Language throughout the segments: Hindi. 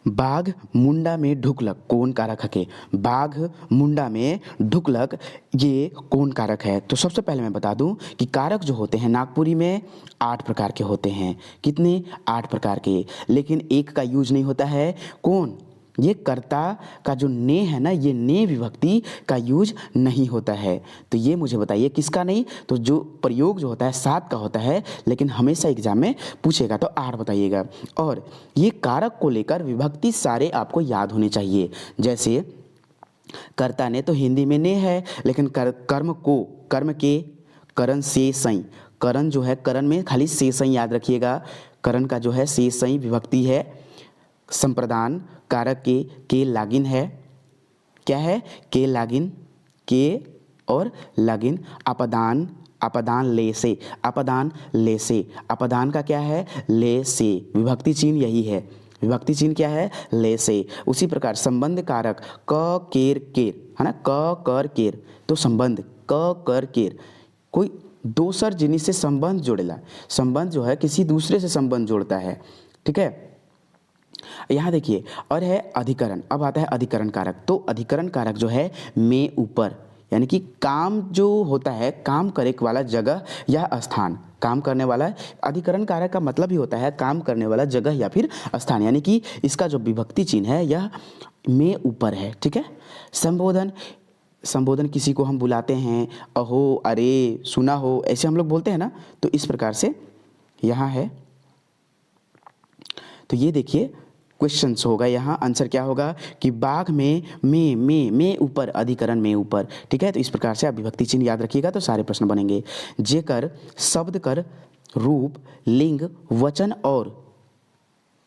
बाघ मुंडा में ढुकलक कौन कारक हके। बाघ मुंडा में ढुकलक ये कौन कारक है। तो सबसे पहले मैं बता दूं कि कारक जो होते हैं नागपुरी में 8 प्रकार के होते हैं। कितने? 8 प्रकार के। लेकिन एक का यूज नहीं होता है। कौन? ये कर्ता का जो ने है ना, ये ने विभक्ति का यूज नहीं होता है। तो ये मुझे बताइए किसका नहीं। तो जो प्रयोग जो होता है 7 का होता है, लेकिन हमेशा एग्जाम में पूछेगा तो 8 बताइएगा। और ये कारक को लेकर विभक्ति सारे आपको याद होने चाहिए। जैसे कर्ता ने तो हिंदी में ने है, लेकिन कर्म को, कर्म के, करण से सई, करण जो है करण में खाली से सई याद रखिएगा। करण का जो है से सई विभक्ति है। संप्रदान कारक के लागिन है। क्या है? के लागिन, के और लागिन। अपदान, अपदान ले से, अपदान ले से, अपदान का क्या है? ले से। विभक्ति चिन्ह यही है। विभक्ति चिन्ह क्या है? ले से। उसी प्रकार संबंध कारक क केर केर है ना, क कर केर। तो संबंध क कर केर, कोई दोसर जिनिस से संबंध जोड़ेला। संबंध जो है किसी दूसरे से संबंध जोड़ता है। ठीक है। यहाँ देखिए और है अधिकरण। अब आता है अधिकरण कारक। तो अधिकरण कारक जो है में ऊपर, यानी कि काम जो होता है काम करे वाला जगह या स्थान, काम करने वाला। अधिकरण कारक का मतलब ही होता है काम करने वाला जगह या फिर स्थान, यानी कि इसका जो विभक्ति चिन्ह है यह में ऊपर है। ठीक है। संबोधन, संबोधन किसी को हम बुलाते हैं, अहो, अरे, सुना हो, ऐसे हम लोग बोलते हैं ना। तो इस प्रकार से यहाँ है। तो ये देखिए क्वेश्चंस होगा। यहाँ आंसर क्या होगा कि बाघ में ऊपर, अधिकरण में ऊपर। ठीक है। तो इस प्रकार से आप विभक्ति चिन्ह याद रखिएगा तो सारे प्रश्न बनेंगे। जेकर शब्द कर रूप लिंग वचन और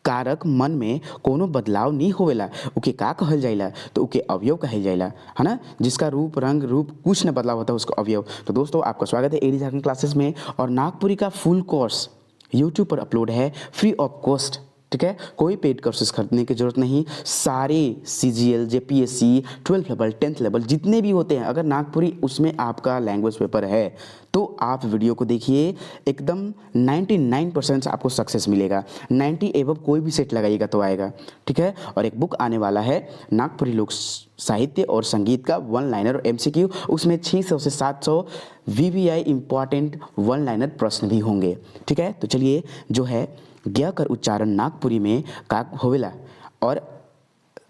कारक मन में कोनो बदलाव नहीं होवेला उके का कहल जाइला। तो उके अवयव कहल जाइला, है ना। जिसका रूप रंग रूप कुछ न बदलाव होता है उसका अवयव। तो दोस्तों आपका स्वागत है एडी झारखंड क्लासेस में। और नागपुरी का फुल कोर्स यूट्यूब पर अपलोड है फ्री ऑफ कॉस्ट। ठीक है। कोई पेड कोर्सेज खरीदने की जरूरत नहीं। सारे CGL JPSC 12th level 10th level जितने भी होते हैं, अगर नागपुरी उसमें आपका लैंग्वेज पेपर है तो आप वीडियो को देखिए। एकदम 99% आपको सक्सेस मिलेगा। 90 एबव कोई भी सेट लगाइएगा तो आएगा। ठीक है। और एक बुक आने वाला है नागपुरी लोक साहित्य और संगीत का 1 लाइनर और MCQ। उसमें 600 से 700 VVI इंपॉर्टेंट 1 लाइनर प्रश्न भी होंगे। ठीक है। तो चलिए जो है ज्ञ कर उच्चारण नागपुरी में का होवेला। और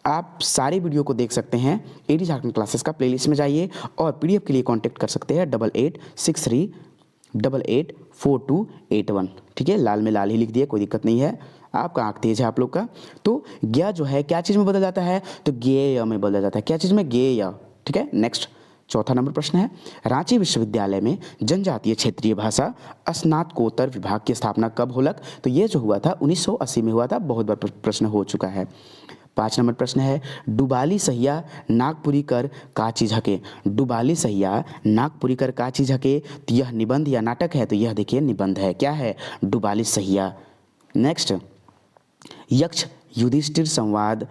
आप सारे वीडियो को देख सकते हैं एडी झारखंड क्लासेस का प्लेलिस्ट में जाइए और PDF के लिए कांटेक्ट कर सकते हैं 8863884281। ठीक है। लाल में लाल ही लिख दिया, कोई दिक्कत नहीं है। आपका आँख तेज है आप लोग का। तो ज्ञ जो है क्या चीज़ में बदल जाता है? तो ज्ञेय में बदल जाता है। क्या चीज़ में? ज्ञेय। ठीक है। नेक्स्ट चौथा नंबर प्रश्न है, रांची विश्वविद्यालय में जनजातीय क्षेत्रीय भाषा स्नातकोत्तर विभाग की स्थापना कब होलक? तो ये जो हुआ था 1980 में हुआ था। बहुत बार प्रश्न हो चुका है। 5 नंबर प्रश्न है, डुबाली सहिया नागपुरी कर का चीज हके। डुबाली सहिया नागपुरी कर का चीज हके? तो यह निबंध या नाटक है। तो यह देखिए निबंध है। क्या है? डुबाली सहिया। नेक्स्ट, यक्ष युधिष्ठिर संवाद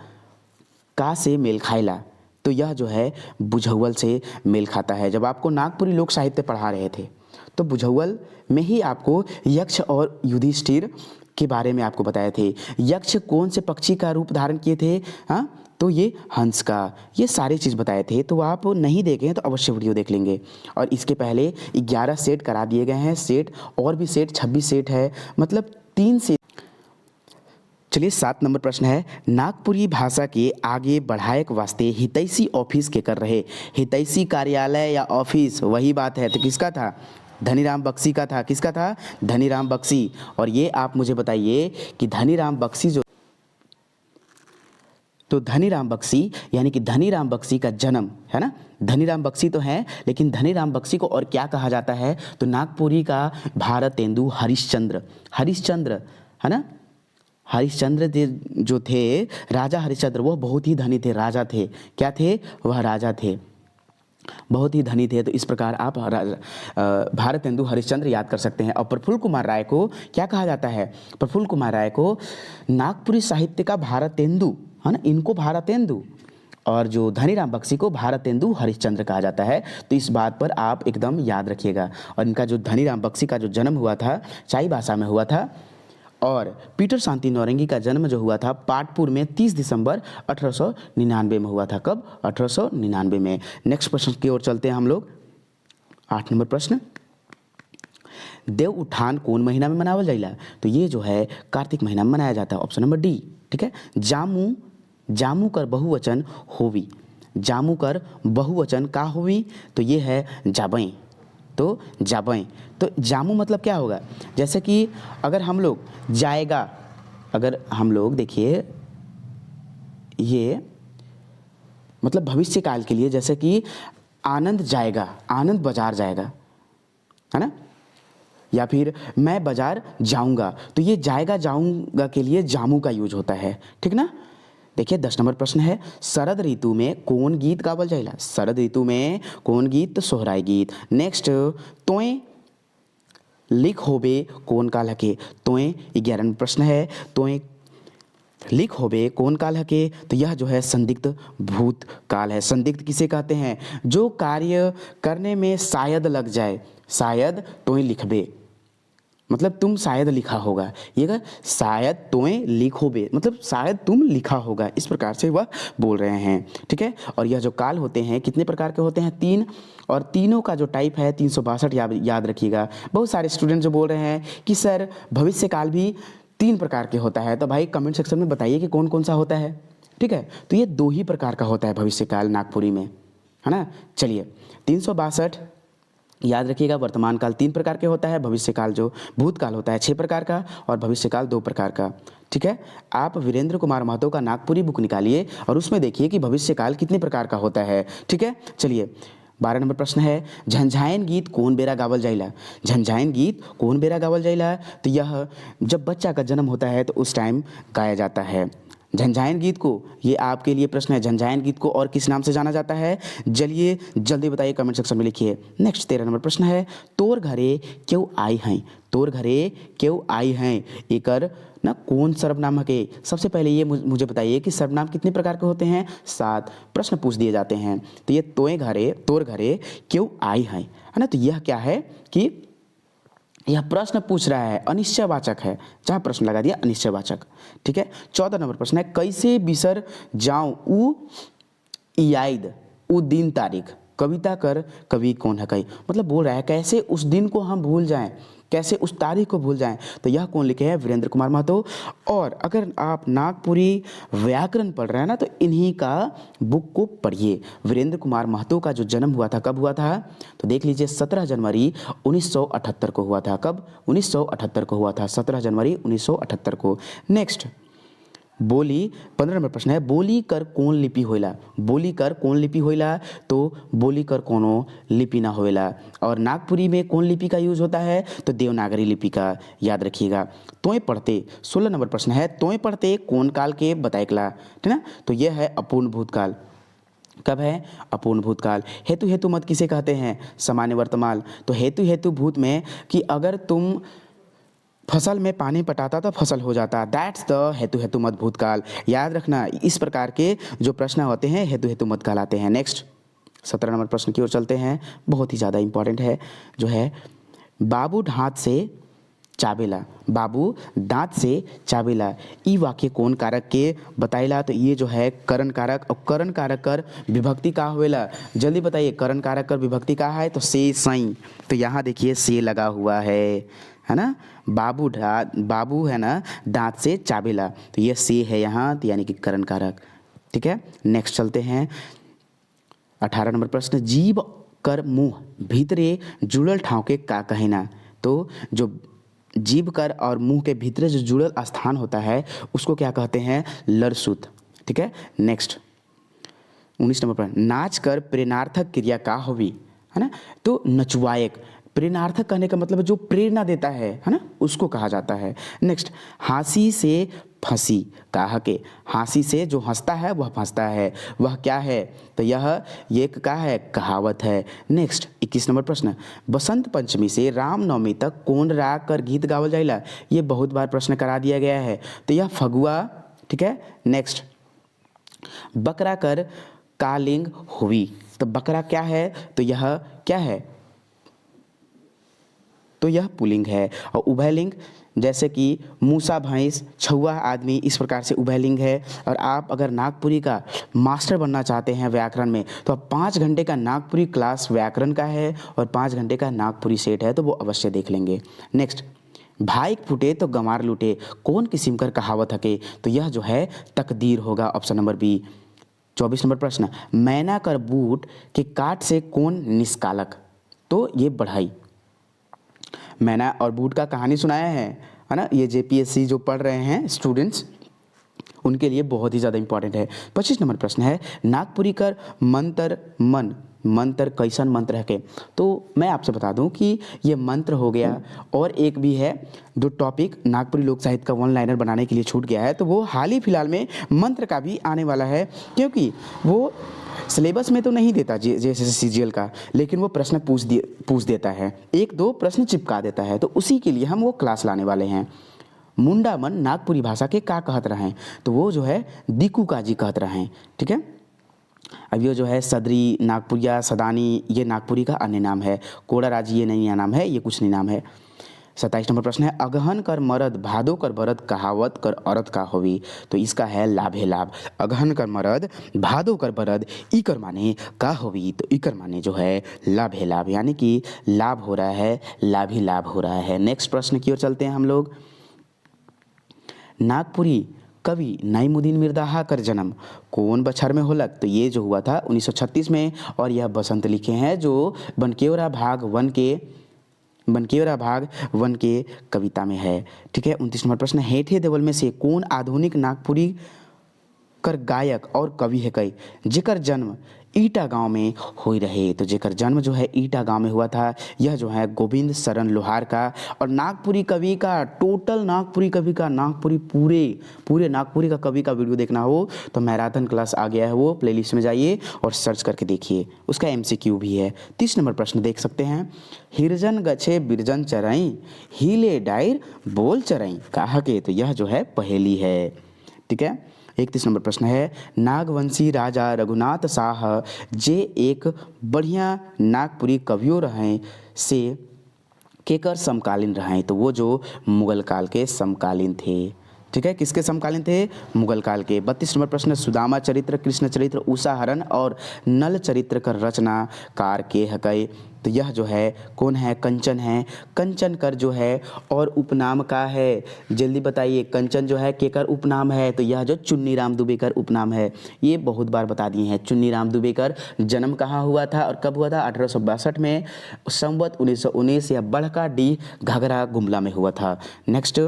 का से मेल खाइला। तो यह जो है बुझौल से मेल खाता है। जब आपको नागपुरी लोक साहित्य पढ़ा रहे थे तो बुझौल में ही आपको यक्ष और युधिष्ठिर के बारे में आपको बताए थे। यक्ष कौन से पक्षी का रूप धारण किए थे? हाँ, तो ये हंस का। ये सारी चीज़ बताए थे। तो आप नहीं देखे हैं तो अवश्य वीडियो देख लेंगे। और इसके पहले 11 सेट करा दिए गए हैं। सेट और भी सेट 26 सेट है, मतलब 3 सेट। चलिए 7 नंबर प्रश्न है, नागपुरी भाषा के आगे बढ़ाए के वास्ते हितैषी ऑफिस के कर रहे। हितैषी कार्यालय या ऑफिस वही बात है। तो किसका था? धनीराम बख्शी का था। किसका था? धनीराम बख्शी। और ये आप मुझे बताइए कि धनीराम बख्शी जो, तो धनीराम बख्शी यानी कि धनीराम बख्शी का जन्म है ना, धनीराम बख्शी तो हैं, लेकिन धनीराम बख्शी को और क्या कहा जाता है? तो नागपुरी का भारतेंदु हरिश्चंद्र। हरिश्चंद्र है ना। हरिश्चंद्र जो थे, राजा हरिश्चंद्र, वो बहुत ही धनी थे, राजा थे। क्या थे? वह राजा थे, बहुत ही धनी थे। तो इस प्रकार आप भारतेंदु हरिश्चंद्र याद कर सकते हैं। और प्रफुल्ल कुमार राय को क्या कहा जाता है? प्रफुल्ल कुमार राय को नागपुरी साहित्य का भारतेंदु है ना, इनको भारतेंदु, और जो धनीराम बख्शी को भारतेंदु हरिश्चंद्र कहा जाता है। तो इस बात पर आप एकदम याद रखिएगा। और इनका जो धनीराम बख्शी का जो जन्म हुआ था चाईबासा में हुआ था, और पीटर शांति नौरंगी का जन्म जो हुआ था पाटपुर में 30 दिसंबर 1899 में हुआ था। कब? 1899 में। नेक्स्ट प्रश्न की ओर चलते हैं हम लोग। 8 नंबर प्रश्न, देव उठान कौन महीना में मनावल जाइला? तो ये जो है कार्तिक महीना में मनाया जाता है। Option number D. ठीक है। जामू, जामू कर बहुवचन होवी, जामू कर बहुवचन का होवी? तो ये है जाबई। तो जाबई, तो जामू मतलब क्या होगा? जैसे कि अगर हम लोग जाएगा, अगर हम लोग देखिए ये मतलब भविष्य काल के लिए, जैसे कि आनंद जाएगा, आनंद बाजार जाएगा, है ना, या फिर मैं बाजार जाऊंगा, तो ये जाएगा जाऊंगा के लिए जामू का यूज होता है। ठीक ना। देखिए 10 नंबर प्रश्न है, शरद ऋतु में कौन गीत गावल जाइला? शरद ऋतु में कौन गीत? तो सोहराय गीत। नेक्स्ट, तोय लिख होबे कौन काल हके? तोय 11 नंबर प्रश्न है, तोय लिख होबे कौन काल हके? तो यह जो है संदिग्ध भूत काल है। संदिग्ध किसे कहते हैं? जो कार्य करने में शायद लग जाए, शायद तोय लिखबे, मतलब तुम शायद लिखा होगा। ये का शायद तोय लिखोबे मतलब शायद तुम लिखा होगा, इस प्रकार से वह बोल रहे हैं। ठीक है। और यह जो काल होते हैं कितने प्रकार के होते हैं? 3, और तीनों का जो टाइप है 362 याद रखिएगा। बहुत सारे स्टूडेंट जो बोल रहे हैं कि सर भविष्य काल भी 3 प्रकार के होता है, तो भाई कमेंट सेक्शन में बताइए कि कौन कौन सा होता है। ठीक है। तो ये 2 ही प्रकार का होता है भविष्य काल नागपुरी में, है ना। चलिए 362 याद रखिएगा। वर्तमान काल 3 प्रकार के होता है, भविष्य काल जो भूतकाल होता है 6 प्रकार का, और भविष्य काल 2 प्रकार का। ठीक है। आप वीरेंद्र कुमार महतो का नागपुरी बुक निकालिए और उसमें देखिए कि भविष्य काल कितने प्रकार का होता है। ठीक है। चलिए 12 नंबर प्रश्न है, झंझायन गीत कौन बेरा गावल जाइला? झंझायन गीत कौन बेरा गावल जाइला? तो यह जब बच्चा का जन्म होता है तो उस टाइम गाया जाता है झंझायन गीत को। ये आपके लिए प्रश्न है, झंझायन गीत को और किस नाम से जाना जाता है? चलिए जल्दी बताइए, कमेंट सेक्शन में लिखिए। नेक्स्ट 13 नंबर प्रश्न है, तोर घरे क्यों आई हैं? तोर घरे क्यों आई हैं, एकर ना कौन सर्वनाम है? सबसे पहले ये मुझे बताइए कि सर्वनाम कितने प्रकार के होते हैं? 7 प्रश्न पूछ दिए जाते हैं। तो ये तोर घरे क्यों आई हैं, है ना। तो यह क्या है कि यह प्रश्न पूछ रहा है, अनिश्चयवाचक है, जहाँ प्रश्न लगा दिया अनिश्चयवाचक। ठीक है। 14 नंबर प्रश्न है, कैसे बिसर जाऊं उ याद उ दिन तारीख, कविता कर कवि कौन है? कई मतलब बोल रहा है कैसे उस दिन को हम भूल जाएं, कैसे उस तारीख को भूल जाएं। तो यह कौन लिखे हैं? वीरेंद्र कुमार महतो। और अगर आप नागपुरी व्याकरण पढ़ रहे हैं ना, तो इन्हीं का बुक को पढ़िए। वीरेंद्र कुमार महतो का जो जन्म हुआ था कब हुआ था? तो देख लीजिए 17 जनवरी 1978 को हुआ था। कब? 1978 को हुआ था, 17 जनवरी 1978 को। नेक्स्ट, बोली 15 नंबर प्रश्न है, बोली कर कौन लिपि होइला? बोली कर कौन लिपि होइला? तो बोली कर कोनो लिपि ना होइला। और नागपुरी में कौन लिपि का यूज होता है? तो देवनागरी लिपि का, याद रखिएगा। तोय पढ़ते 16 नंबर प्रश्न है, तोय पढ़ते कौन काल के बताइकला? ठीक ना। तो यह है अपूर्ण भूतकाल। कब है? अपूर्ण भूतकाल। हेतु हेतु मत किसे कहते हैं? सामान्य वर्तमान। तो हेतु हेतु भूत में कि अगर तुम फसल में पानी पटाता तो फसल हो जाता, दैट्स द हेतु हेतु मत भूतकाल। याद रखना, इस प्रकार के जो प्रश्न होते हैं हेतु हेतु मत कहलाते हैं। नेक्स्ट 17 नंबर प्रश्न की ओर चलते हैं, बहुत ही ज़्यादा इंपॉर्टेंट है, जो है बाबू दांत से चाबेला। बाबू दांत से चाबेला, ई वाक्य कौन कारक के बताइला? तो ये जो है करण कारक। और करण कारक कर विभक्ति का होवेला? जल्दी बताइए, करण कारक कर विभक्ति का है? तो से सई। तो यहाँ देखिए से लगा हुआ है ना। बाबू है ना दांत से चाबेला, तो ये से है यहाँ, तो यानी कि करण कारक। ठीक है। नेक्स्ट चलते हैं 18 नंबर प्रश्न, जीभ कर मुंह भीतरे जुड़ल ठाव के का कहिना? तो जो जीभ कर और मुंह के भीतरे जो जुड़ल स्थान होता है उसको क्या कहते हैं? लरसुत। ठीक है। नेक्स्ट 19 नंबर प्रश्न, नाच कर प्रेरणार्थक क्रिया का होवी? है ना। तो नचवायक, प्रेरणार्थक कहने का मतलब जो प्रेरणा देता है ना, उसको कहा जाता है। नेक्स्ट, हंसी से फंसी कहा के, हंसी से जो हंसता है वह फंसता है, वह क्या है? तो यह एक क्या है? कहावत है। नेक्स्ट 21 नंबर प्रश्न, बसंत पंचमी से रामनवमी तक कौन राग कर गीत गावल जाइला? ये बहुत बार प्रश्न करा दिया गया है, तो यह फगुआ। ठीक है। नेक्स्ट, बकरा कर कालिंग हुई, तो बकरा क्या है? तो यह क्या है? तो यह पुल्लिंग है। और उभयलिंग जैसे कि मूसा भैंस, छुआ आदमी, इस प्रकार से उभयलिंग है। और आप अगर नागपुरी का मास्टर बनना चाहते हैं व्याकरण में, तो आप 5 घंटे का नागपुरी क्लास व्याकरण का है और 5 घंटे का नागपुरी सेट है, तो वो अवश्य देख लेंगे। नेक्स्ट, भाई फूटे तो गंवार लूटे, कौन किस्म कर कहावत हके, तो यह जो है तकदीर होगा, ऑप्शन नंबर बी। 24 नंबर प्रश्न, मैना कर बूट के काट से कौन निष्कालक, तो ये बढ़ई। मैना और बूट का कहानी सुनाया है ना, ये जेपीएससी जो पढ़ रहे हैं स्टूडेंट्स, उनके लिए बहुत ही ज़्यादा इंपॉर्टेंट है। 25 नंबर प्रश्न है, नागपुरी कर मंत्र मन, मंत्र कैसन मंत्र है के, तो मैं आपसे बता दूं कि ये मंत्र हो गया, और एक भी है जो टॉपिक नागपुरी लोक साहित्य का वन लाइनर बनाने के लिए छूट गया है, तो वो हाल ही फिलहाल में मंत्र का भी आने वाला है, क्योंकि वो सिलेबस में तो नहीं देता जैसे सीजीएल का, लेकिन वो प्रश्न पूछ देता है, 1-2 प्रश्न चिपका देता है, तो उसी के लिए हम वो क्लास लाने वाले हैं। मुंडा मन नागपुरी भाषा के का कहत रहे हैं, तो वो जो है दिकू काजी कहत रहे हैं, ठीक है। अब ये जो है सदरी, नागपुरिया, सदानी, ये नागपुरी का अन्य नाम है। कोड़ाराजी ये नहीं नाम है, ये कुछ नहीं नाम है। 27 नंबर प्रश्न है, अगहन कर मरद भादो कर बरद कहावत कर औरत का होवी, तो इसका है लाभे लाभ। अगहन कर मरद भादो कर बरद इकर माने का होवी, तो इकर माने जो है लाभे लाभ, यानी कि लाभ हो रहा है, लाभ ही लाभ हो रहा है। नेक्स्ट प्रश्न की ओर चलते हैं हम लोग। नागपुरी कवि नाइमुद्दीन मिर्दाहा कर जन्म कौन बछर में होलक, तो ये जो हुआ था 1936 में, और यह बसंत लिखे हैं जो बनकेवरा भाग वन के कविता में है, ठीक है। 29 नंबर प्रश्न, हेठे देवल में से कौन आधुनिक नागपुरी कर गायक और कवि है कई, जेकर जन्म ईटा गांव में हुई रहे, तो जेकर जन्म जो है ईटा गांव में हुआ था, यह जो है गोविंद शरण लोहार का। और नागपुरी कवि का, टोटल नागपुरी कवि का, नागपुरी पूरे नागपुरी का कवि का वीडियो देखना हो तो मैराथन क्लास आ गया है, वो प्लेलिस्ट में जाइए और सर्च करके देखिए, उसका एमसीक्यू भी है। 30 नंबर प्रश्न देख सकते हैं, हिरजन गछे बिरजन चरई हिले डायर बोल चरई कहा के, तो यह जो है पहेली है, ठीक है। 31 नंबर प्रश्न है, नागवंशी राजा रघुनाथ शाह जे एक बढ़िया नागपुरी कवियों रहे से केकर समकालीन रहे, तो वो जो मुगल काल के समकालीन थे, ठीक है। किसके समकालीन थे? मुगल काल के। 32 नंबर प्रश्न, सुदामा चरित्र, कृष्ण चरित्र, उषाहरण और नल चरित्र का रचनाकार के हकई, तो यह जो है कौन है? कंचन है। कंचन कर जो है और उपनाम का है, जल्दी बताइए, कंचन जो है केकर उपनाम है, तो यह जो चुन्नी राम दुबे कर उपनाम है। ये बहुत बार बता दिए हैं। चुन्नी राम दुबे कर जन्म कहाँ हुआ था और कब हुआ था? 1862 में, संवत 1919 या बड़का डी घाघरा गुमला में हुआ था। नेक्स्ट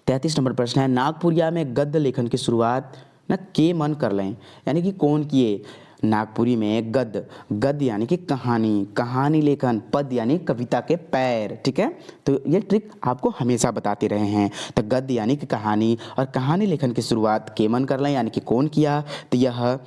33 नंबर प्रश्न है, नागपुरिया में गद्य लेखन की शुरुआत न के मन कर लें, यानी कि कौन किए? नागपुरी में गद्य यानी कि कहानी लेखन, पद यानी कविता के पैर, ठीक है। तो ये ट्रिक आपको हमेशा बताते रहे हैं। तो गद्य यानी कि कहानी, और कहानी लेखन की शुरुआत के मन कर लें यानी कि कौन किया? तो यह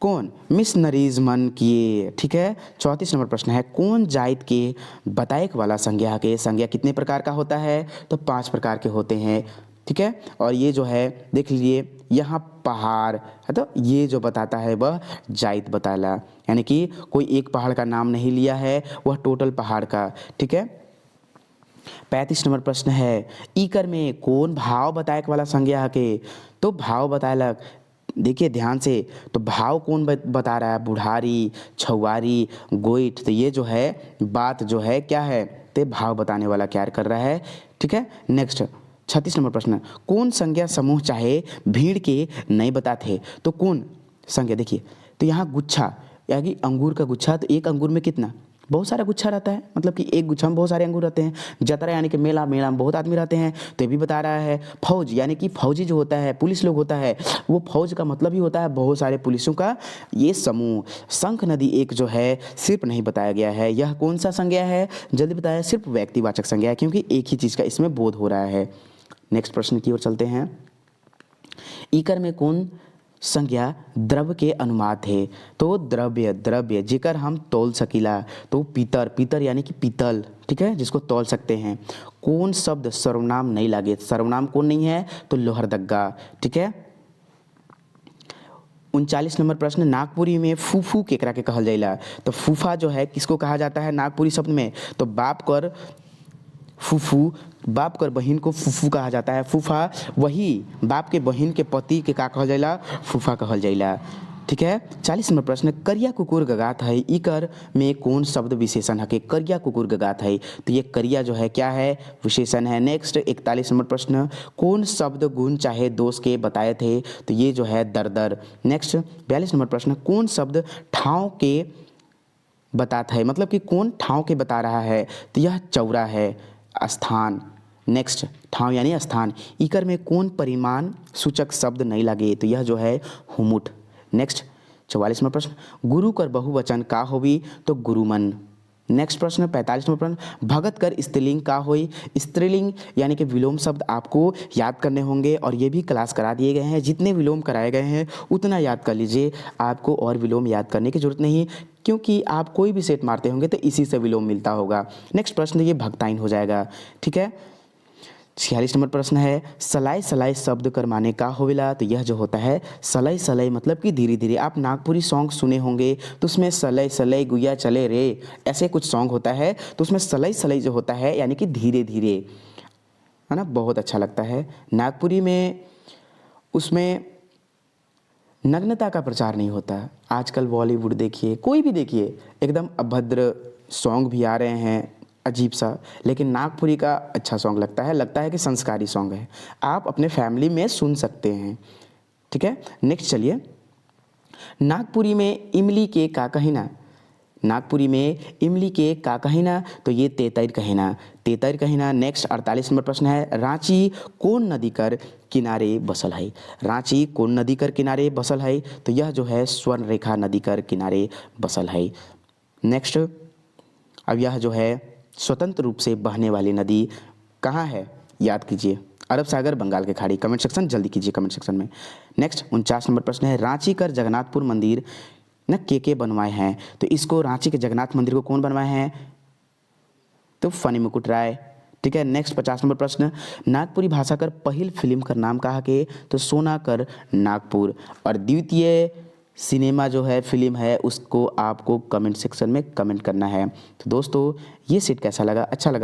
कौन? मिशनरीज मन किए, ठीक है। 34 नंबर प्रश्न है, कौन जाइत के बताएक वाला संज्ञा के? संज्ञा कितने प्रकार का होता है? तो 5 प्रकार के होते हैं, ठीक है। और ये जो है देख लीजिए, यहाँ पहाड़ है तो ये जो बताता है वह जाइत बताला, यानी कि कोई एक पहाड़ का नाम नहीं लिया है, वह टोटल पहाड़ का, ठीक है। 35 नंबर प्रश्न है, ईकर में कौन भाव बताएक वाला संज्ञा के? तो भाव बतायलक, देखिए ध्यान से, तो भाव कौन बता रहा है? बुढ़ारी, छुआरी, गोइठ, तो ये जो है बात जो है क्या है? तो भाव बताने वाला क्या कर रहा है, ठीक है। नेक्स्ट 36 नंबर प्रश्न, कौन संज्ञा समूह चाहे भीड़ के नहीं बताते? तो कौन संज्ञा? देखिए, तो यहाँ गुच्छा यानी अंगूर का गुच्छा, तो एक अंगूर में कितना? बहुत सारा गुच्छा रहता है, मतलब कि एक गुच्छा में बहुत सारे अंगूर रहते हैं। जतरा यानी कि मेला में बहुत आदमी रहते हैं, तो ये भी बता रहा है। फौज यानी कि फौजी जो होता है, पुलिस लोग होता है, वो फौज का मतलब ही होता है बहुत सारे पुलिसों का ये समूह। शंख नदी एक जो है सिर्फ नहीं बताया गया है, यह कौन सा संज्ञा है? जल्दी बताया, सिर्फ व्यक्तिवाचक संज्ञा है, क्योंकि एक ही चीज़ का इसमें बोध हो रहा है। नेक्स्ट प्रश्न की ओर चलते हैं, ईकर में कौन संज्ञा द्रव्य के अनुमाद है? तो द्रव्य जेकर हम तोल सकीला, तो पीतर यानी कि पीतल, ठीक है, जिसको तोल सकते हैं। कौन शब्द सर्वनाम नहीं लागे? सर्वनाम कौन नहीं है? तो लोहरदग्गा, ठीक है। 39 नंबर प्रश्न, नागपुरी में फूफू केकरा के कहल जाइला? तो फूफा जो है किसको कहा जाता है नागपुरी शब्द में? तो बाप कर फूफू, बाप कर बहिन को फूफू कहा जाता है। फूफा वही बाप के बहिन के पति के का कहल जाइला, फूफा कहल जाइला। ठीक है। 40 नंबर प्रश्न, करिया कुकुर गगात है, इकर में कौन शब्द विशेषण है के करिया कुकुर गगात है। तो ये करिया जो है क्या है, विशेषण है। नेक्स्ट 41 नंबर प्रश्न, कौन शब्द गुण चाहे दोष के बताए थे। तो ये जो है दर। नेक्स्ट 42 नंबर प्रश्न, कौन शब्द ठाव के बताता है, मतलब कि कौन ठाव के बता रहा है। तो यह चौरा है, स्थान। नेक्स्ट ठाव यानी स्थान, इकर में कौन परिमाण सूचक शब्द नहीं लगे। तो यह जो है हुमुट। नेक्स्ट 44वां प्रश्न, गुरु कर बहुवचन का होवी। तो गुरुमन। नेक्स्ट प्रश्न 45वां प्रश्न, भगत कर स्त्रीलिंग का होई। स्त्रीलिंग यानी कि विलोम शब्द आपको याद करने होंगे और ये भी क्लास करा दिए गए हैं। जितने विलोम कराए गए हैं उतना याद कर लीजिए, आपको और विलोम याद करने की जरूरत नहीं, क्योंकि आप कोई भी सेट मारते होंगे तो इसी से विलोम मिलता होगा। नेक्स्ट प्रश्न ये भक्ताइन हो जाएगा। ठीक है। 46 नंबर प्रश्न है, सलाई सलाई शब्द कर माने का होवेला। तो यह जो होता है सलाई सलाई मतलब कि धीरे धीरे। आप नागपुरी सॉन्ग सुने होंगे तो उसमें सलाई सलाई गुया चले रे ऐसे कुछ सॉन्ग होता है, तो उसमें सलाई सलाई जो होता है यानी कि धीरे धीरे, है ना, बहुत अच्छा लगता है। नागपुरी में उसमें नग्नता का प्रचार नहीं होता। आजकल बॉलीवुड देखिए, कोई भी देखिए, एकदम अभद्र सॉन्ग भी आ रहे हैं अजीब सा, लेकिन नागपुरी का अच्छा सॉन्ग लगता है कि संस्कारी सॉन्ग है, आप अपने फैमिली में सुन सकते हैं। ठीक है। नेक्स्ट चलिए, नागपुरी में इमली के का कहिना। नागपुरी में इमली के का कहिना। तो ये तेतर कहिना, तेतर कहिना। नेक्स्ट 48 नंबर प्रश्न है, रांची कौन नदी कर किनारे बसल है। रांची कौन नदी कर किनारे बसल है। तो यह जो है स्वर्ण रेखा नदी कर किनारे बसल है। नेक्स्ट, अब यह जो है स्वतंत्र रूप से बहने वाली नदी कहाँ है, याद कीजिए, अरब सागर, बंगाल की खाड़ी। कमेंट सेक्शन जल्दी कीजिए कमेंट सेक्शन में। नेक्स्ट 49 नंबर प्रश्न है, रांची कर जगन्नाथपुर मंदिर न के बनवाए हैं। तो इसको रांची के जगन्नाथ मंदिर को कौन बनवाए हैं। तो फनी मुकुट राय। ठीक है। नेक्स्ट 50 नंबर प्रश्न, नागपुरी भाषा कर पहल फिल्म का नाम कहा के। तो सोना कर नागपुर। और द्वितीय सिनेमा जो है फिल्म है उसको आपको कमेंट सेक्शन में कमेंट करना है। तो दोस्तों ये सेट कैसा लगा, अच्छा लगा